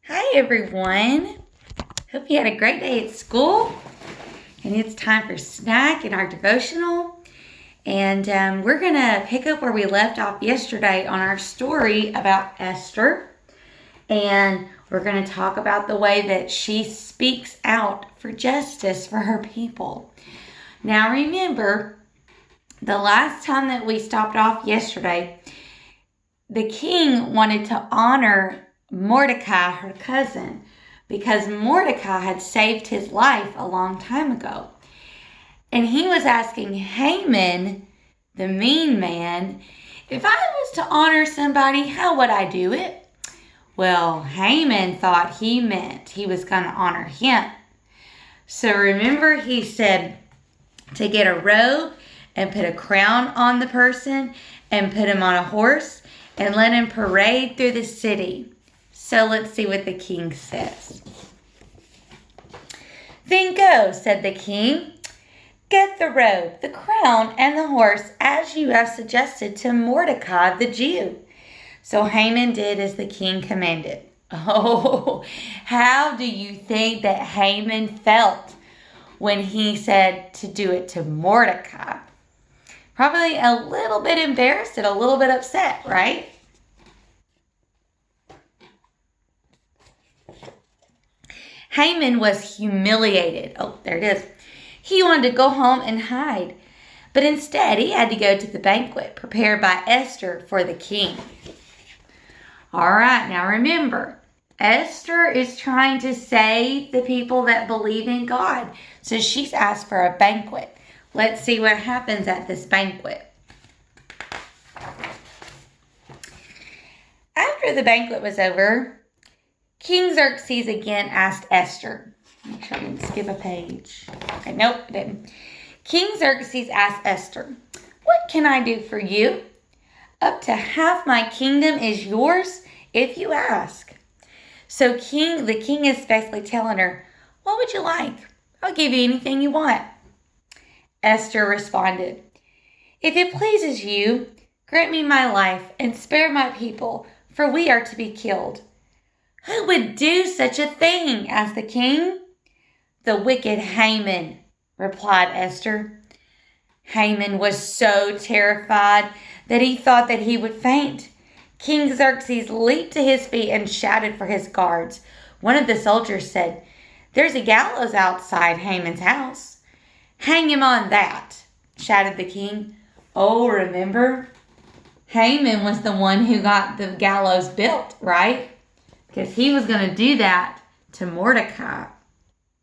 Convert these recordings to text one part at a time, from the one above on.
Hi everyone. Hope you had a great day at school. And it's time for snack and our devotional. And we're going to pick up where we left off yesterday on our story about Esther. And we're going to talk about the way that she speaks out for justice for her people. Now remember, the last time that we stopped off yesterday, the king wanted to honor Mordecai, her cousin, because Mordecai had saved his life a long time ago. And he was asking Haman, the mean man, if I was to honor somebody, how would I do it? Well, Haman thought he meant he was going to honor him. So remember, he said to get a robe and put a crown on the person and put him on a horse and let him parade through the city. So let's see what the king says. Then go, said the king. Get the robe, the crown, and the horse as you have suggested to Mordecai the Jew. So Haman did as the king commanded. Oh, how do you think that Haman felt when he said to do it to Mordecai? Probably a little bit embarrassed and a little bit upset, right? Haman was humiliated. Oh, there it is. He wanted to go home and hide. But instead, he had to go to the banquet prepared by Esther for the king. All right, now remember, Esther is trying to save the people that believe in God. So she's asked for a banquet. Let's see what happens at this banquet. After the banquet was over, King Xerxes again asked Esther. Make sure I didn't skip a page. Okay, nope, I didn't. King Xerxes asked Esther, what can I do for you? Up to half my kingdom is yours if you ask. So the king is basically telling her, what would you like? I'll give you anything you want. Esther responded, if it pleases you, grant me my life and spare my people, for we are to be killed. Who would do such a thing? Asked the king. The wicked Haman, replied Esther. Haman was so terrified that he thought that he would faint. King Xerxes leaped to his feet and shouted for his guards. One of the soldiers said, there's a gallows outside Haman's house. Hang him on that, shouted the king. Oh, remember? Haman was the one who got the gallows built, right? Because he was going to do that to Mordecai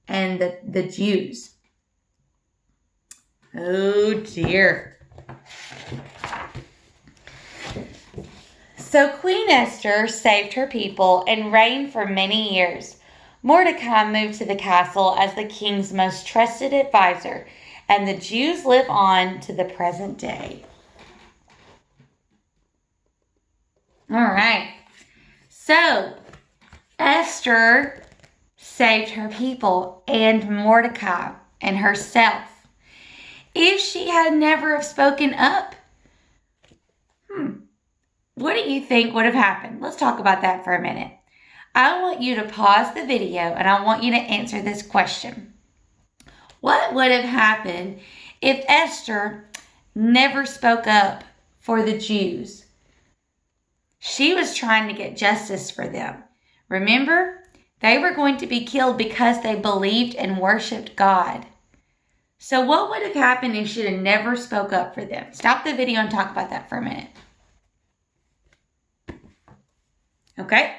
and the Jews. Oh dear. So Queen Esther saved her people and reigned for many years. Mordecai moved to the castle as the king's most trusted advisor, and the Jews live on to the present day. All right. So Esther saved her people and Mordecai and herself. If she had never have spoken up, what do you think would have happened? Let's talk about that for a minute. I want you to pause the video and I want you to answer this question. What would have happened if Esther never spoke up for the Jews? She was trying to get justice for them. Remember? They were going to be killed because they believed and worshiped God. So what would have happened if she had never spoke up for them? Stop the video and talk about that for a minute. Okay?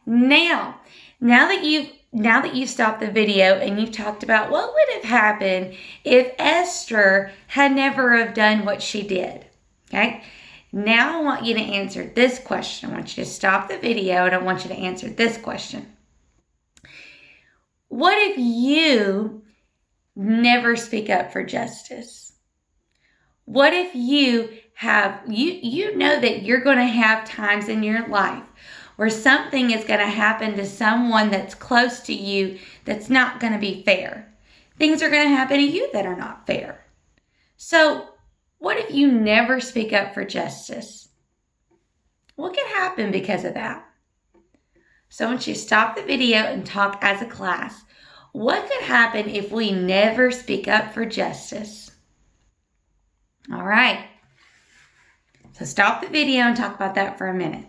Now that you've stopped the video and you've talked about what would have happened if Esther had never have done what she did. Okay? Now I want you to answer this question. I want you to stop the video and I want you to answer this question. What if you never speak up for justice? What if you know that you're going to have times in your life where something is going to happen to someone that's close to you that's not going to be fair? Things are going to happen to you that are not fair. So what if you never speak up for justice? What could happen because of that? So I want you to stop the video and talk as a class. What could happen if we never speak up for justice? All right. So stop the video and talk about that for a minute.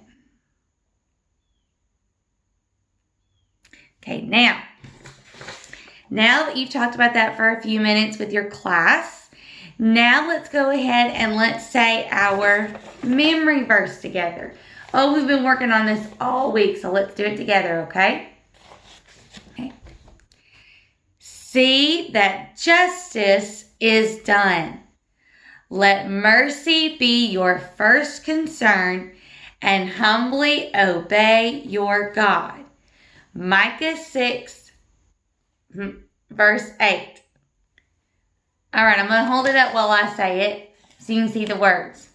Okay, now that you've talked about that for a few minutes with your class, now let's go ahead and let's say our memory verse together. Oh, we've been working on this all week, so let's do it together, okay? Okay. See that justice is done. Let mercy be your first concern and humbly obey your God. Micah 6, verse 8. All right, I'm going to hold it up while I say it so you can see the words.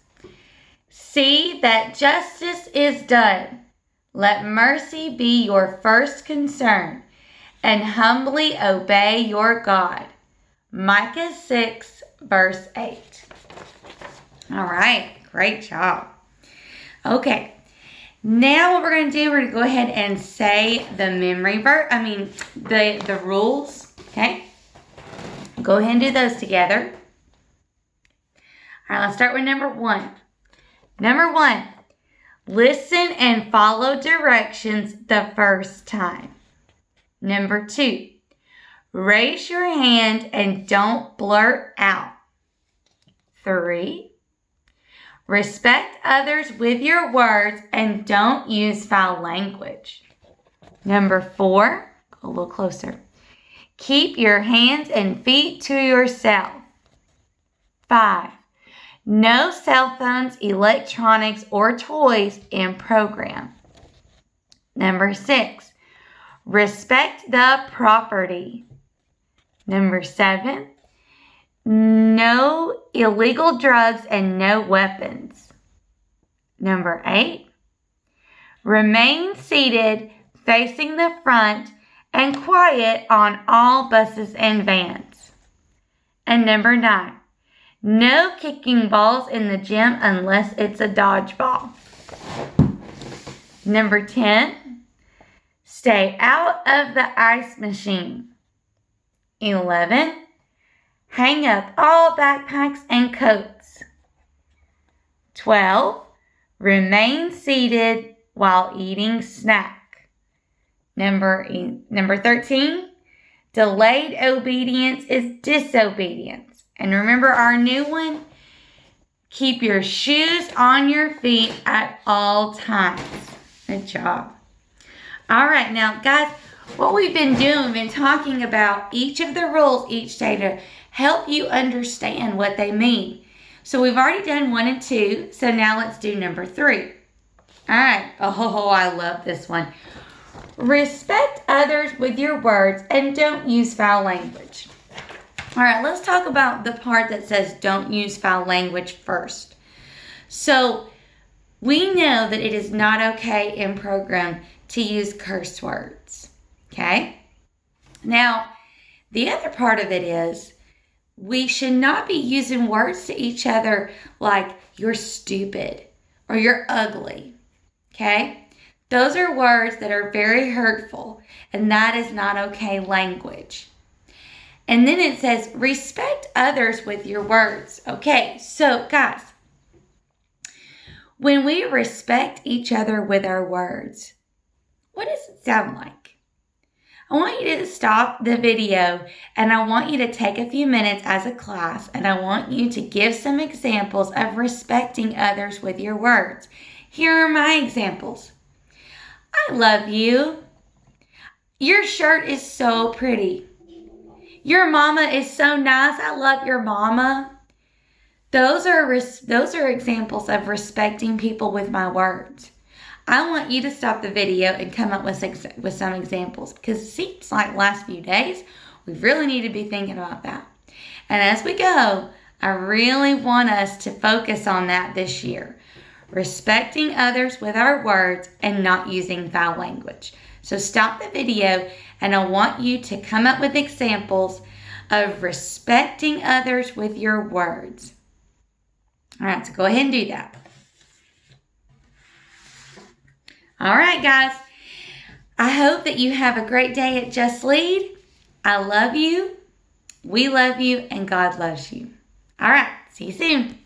See that justice is done. Let mercy be your first concern and humbly obey your God. Micah 6, verse 8. All right, great job. Okay, now what we're going to do, we're going to go ahead and say the the rules, okay? Go ahead and do those together. All right, let's start with number 1. Number 1, listen and follow directions the first time. Number 2, raise your hand and don't blurt out. 3, respect others with your words and don't use foul language. Number 4, go a little closer. Keep your hands and feet to yourself. 5, no cell phones, electronics, or toys in program. Number 6, respect the property. Number 7, no illegal drugs and no weapons. Number 8, remain seated facing the front and quiet on all buses and vans. And number 9, no kicking balls in the gym unless it's a dodgeball. Number 10, stay out of the ice machine. 11, hang up all backpacks and coats. 12, remain seated while eating snack. Number 13, delayed obedience is disobedience. And remember our new one, keep your shoes on your feet at all times. Good job. All right, now guys, what we've been doing, we've been talking about each of the rules each day to help you understand what they mean. So we've already done 1 and 2, so now let's do number 3. All right, oh, I love this one. Respect others with your words and don't use foul language. All right, let's talk about the part that says don't use foul language first. So we know that it is not okay in program to use curse words, okay? Now, the other part of it is we should not be using words to each other like you're stupid or you're ugly, okay? Those are words that are very hurtful, and that is not okay language. And then it says, respect others with your words. Okay, so guys, when we respect each other with our words, what does it sound like? I want you to stop the video and I want you to take a few minutes as a class and I want you to give some examples of respecting others with your words. Here are my examples. I love you. Your shirt is so pretty. Your mama is so nice. I love your mama. Those are examples of respecting people with my words. I want you to stop the video and come up with some examples because it seems like last few days we really need to be thinking about that. And as we go, I really want us to focus on that this year. Respecting others with our words and not using foul language. So stop the video and I want you to come up with examples of respecting others with your words. All right, so go ahead and do that. All right, guys. I hope that you have a great day at Just Lead. I love you. We love you, and God loves you. All right. See you soon.